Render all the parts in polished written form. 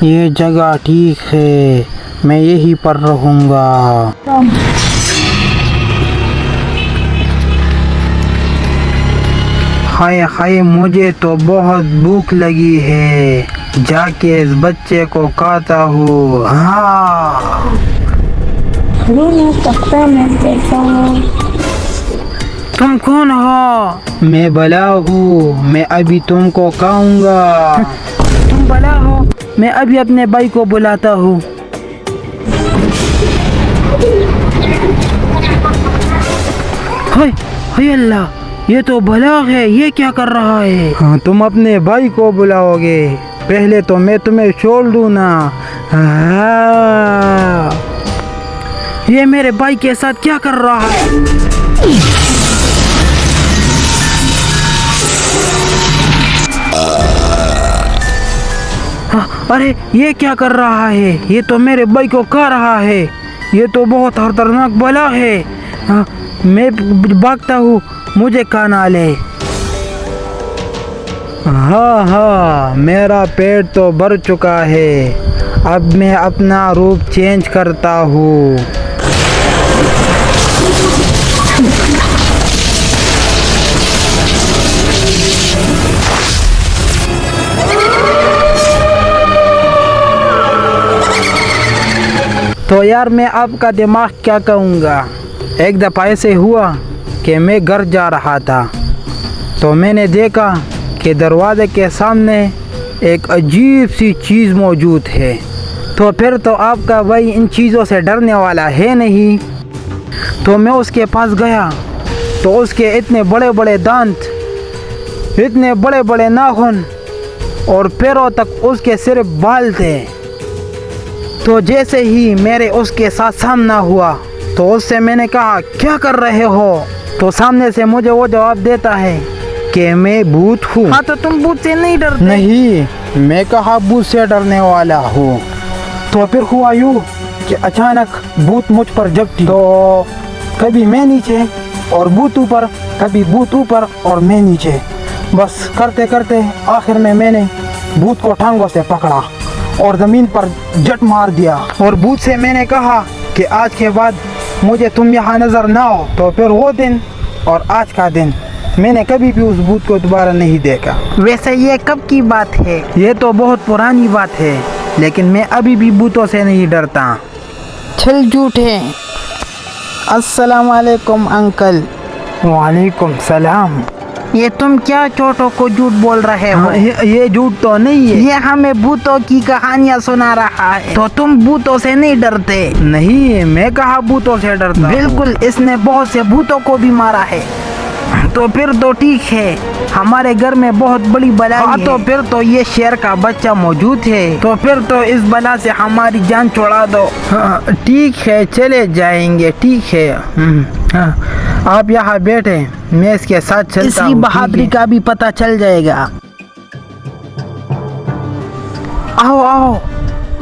ये जगह ठीक है, मैं यहीं पर रहूँगा। हाय हाय, मुझे तो बहुत भूख लगी है, जाके इस बच्चे को खाता हूँ। हाँ, तुम कौन हो? मैं बला हूँ, मैं अभी तुमको खाऊंगा। तुम बला हो? मैं अभी अपने भाई को बुलाता हूँ। हाय हाय अल्लाह, ये तो भला है, ये क्या कर रहा है? हाँ, तुम अपने भाई को बुलाओगे, पहले तो मैं तुम्हें छोड़ दूँ ना। हाँ, ये मेरे भाई के साथ क्या कर रहा है? अरे ये क्या कर रहा है? ये तो मेरे भाई को खा रहा है। ये तो बहुत खतरनाक बला है। मैं भागता हूँ, मुझे खाना ले। हाँ हाँ, मेरा पेट तो भर चुका है, अब मैं अपना रूप चेंज करता हूँ। तो यार, मैं आपका दिमाग क्या कहूँगा। एक दफ़ा ऐसे हुआ कि मैं घर जा रहा था, तो मैंने देखा कि दरवाजे के सामने एक अजीब सी चीज़ मौजूद है। तो फिर तो आपका भाई इन चीज़ों से डरने वाला है नहीं। तो मैं उसके पास गया, तो उसके इतने बड़े बड़े दांत, इतने बड़े बड़े नाखून और पैरों तक उसके सिर्फ बाल थे। तो जैसे ही मेरे उसके साथ सामना हुआ, तो उससे मैंने कहा, क्या कर रहे हो? तो सामने से मुझे वो जवाब देता है कि मैं भूत हूँ। हाँ, तो तुम भूत से नहीं डरते? नहीं, मैं कहा भूत से डरने वाला हूँ। तो फिर हुआ यूँ कि अचानक भूत मुझ पर झपटी। तो कभी मैं नीचे और भूत ऊपर, कभी भूत ऊपर और मैं नीचे। बस करते करते आखिर में मैंने भूत को टांगों से पकड़ा और ज़मीन पर जट मार दिया। और भूत से मैंने कहा कि आज के बाद मुझे तुम यहाँ नज़र ना हो। तो फिर वो दिन और आज का दिन मैंने कभी भी उस भूत को दोबारा नहीं देखा। वैसे ये कब की बात है? ये तो बहुत पुरानी बात है, लेकिन मैं अभी भी भूतों से नहीं डरता। चल झूठे। अस्सलाम वालेकुम अंकल। वालेकुम सलाम। ये तुम क्या छोटों को झूठ बोल रहे हो? ये झूठ तो नहीं है, ये हमें भूतों की कहानियाँ सुना रहा है। तो तुम भूतों से नहीं डरते? नहीं, मैं कहा भूतों से डरता। बिल्कुल, इसने बहुत से भूतों को भी मारा है। तो फिर तो ठीक है, हमारे घर में बहुत बड़ी बलाई है। तो फिर तो ये शेर का बच्चा मौजूद है, तो फिर तो इस बला से हमारी जान छुड़ा दो। ठीक है, चले जाएंगे। ठीक है, आप यहाँ बैठे, मैं इसके साथ चलता हूँ। इसकी बहादुरी का भी पता चल जाएगा। आओ आओ,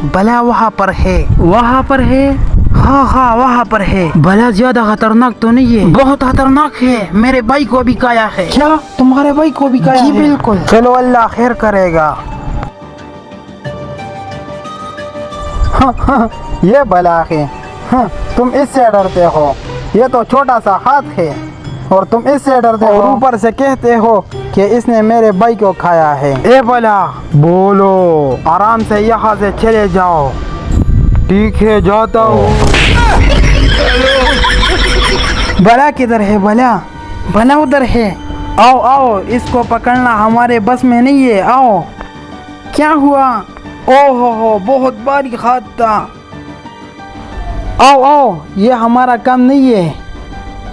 भला वहाँ पर है। वहाँ पर है? हाँ हाँ, वहाँ पर है। भला ज्यादा खतरनाक तो नहीं है? बहुत खतरनाक है, मेरे भाई को भी खाया है। क्या, तुम्हारे भाई को भी खाया है? जी बिल्कुल। चलो, अल्लाह खैर करेगा। हाँ हाँ, ये भला है। हाँ, तुम इससे डरते हो? ये तो छोटा सा हाथ है और तुम इससे डरते हो, और ऊपर से कहते हो कि इसने मेरे भाई को खाया है। ए भला, बोलो, आराम से यहाँ से चले जाओ। ठीक है, जाता हूँ। भला किधर है? भला भला उधर है। आओ आओ, इसको पकड़ना हमारे बस में नहीं है। आओ। क्या हुआ? ओहो हो, बहुत बारीक हाथ था। आओ आओ, ये हमारा काम नहीं है।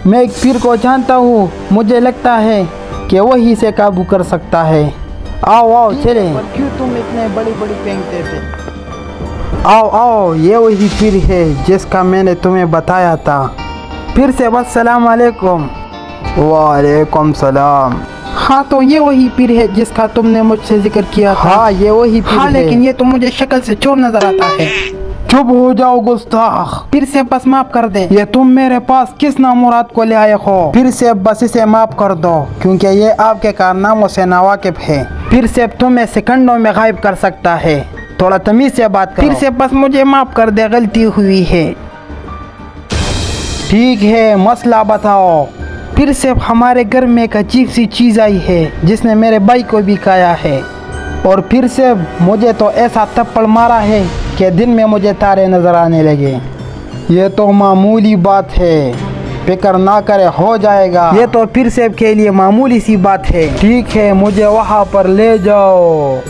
मैं एक पीर को जानता हूँ, मुझे लगता है कि वही से काबू कर सकता है। आओ आओ चले। क्यों तुम इतने बड़ी बड़ी फेंकते थे? आओ आओ, ये वही पीर है जिसका मैंने तुम्हें बताया था। फिर से बस सलाम वालेकुम। वालेकुम सलाम। हाँ, तो ये वही पीर है जिसका तुमने मुझसे जिक्र किया था। हाँ, ये वही पीर है। लेकिन ये तो मुझे शक्ल से चोर नजर आता है। चुप हो जाओ गुस्ताख, फिर से बस माफ कर दे। ये तुम मेरे पास किस नामुराद को ले आए हो? फिर से बस इसे माफ कर दो, क्योंकि ये आपके कारनामों से नावाकिफ है। फिर से तुम्हें सेकंडों में गायब कर सकता है। थोड़ा तमीज से बात करो। फिर से बस मुझे माफ़ कर दे, गलती हुई है। ठीक है, मसला बताओ। फिर से हमारे घर में एक अजीब सी चीज़ आई है जिसने मेरे भाई को भी खाया है। और फिर से मुझे तो ऐसा थप्पड़ मारा है कि दिन में मुझे तारे नज़र आने लगे। ये तो मामूली बात है, फिक्र ना करे, हो जाएगा। ये तो फिर से के लिए मामूली सी बात है। ठीक है, मुझे वहाँ पर ले जाओ।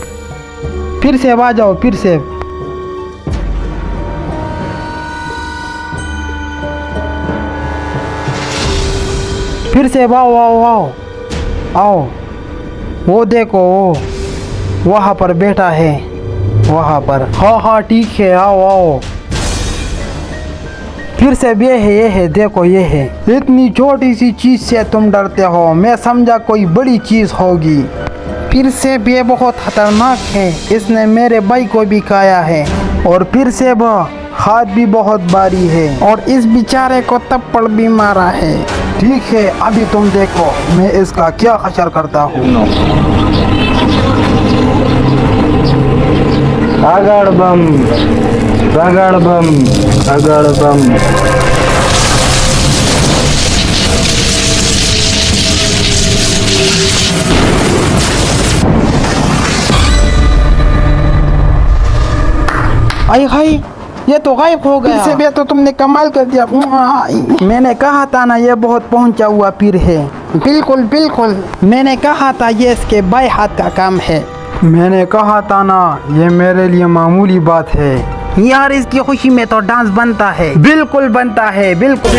फिर से आ जाओ, फिर से। फिर से आओ आओ आओ आओ। वो देखो, वो वहाँ पर बैठा है, वहाँ पर। हाँ हाँ ठीक है, आओ आओ। फिर से ये है, देखो ये है। इतनी छोटी सी चीज़ से तुम डरते हो, मैं समझा कोई बड़ी चीज़ होगी। फिर से ये बहुत खतरनाक है, इसने मेरे भाई को भी खाया है। और फिर से वह हाथ भी बहुत भारी है, और इस बेचारे को थप्पड़ भी मारा है। ठीक है, अभी तुम देखो मैं इसका क्या खचर करता हूँ। रगड़ बम, रगड़ बम, रगड़ बम। आई हाय, ये तो गायब हो गया। फिर से भी तो तुमने कमाल कर दिया। मैंने कहा था ना, ये बहुत पहुंचा हुआ पीर है। बिल्कुल बिल्कुल, मैंने कहा था ये इसके बाएं हाथ का काम है। मैंने कहा था ना, ये मेरे लिए मामूली बात है। यार इसकी खुशी में तो डांस बनता है। बिल्कुल बनता है, बिल्कुल।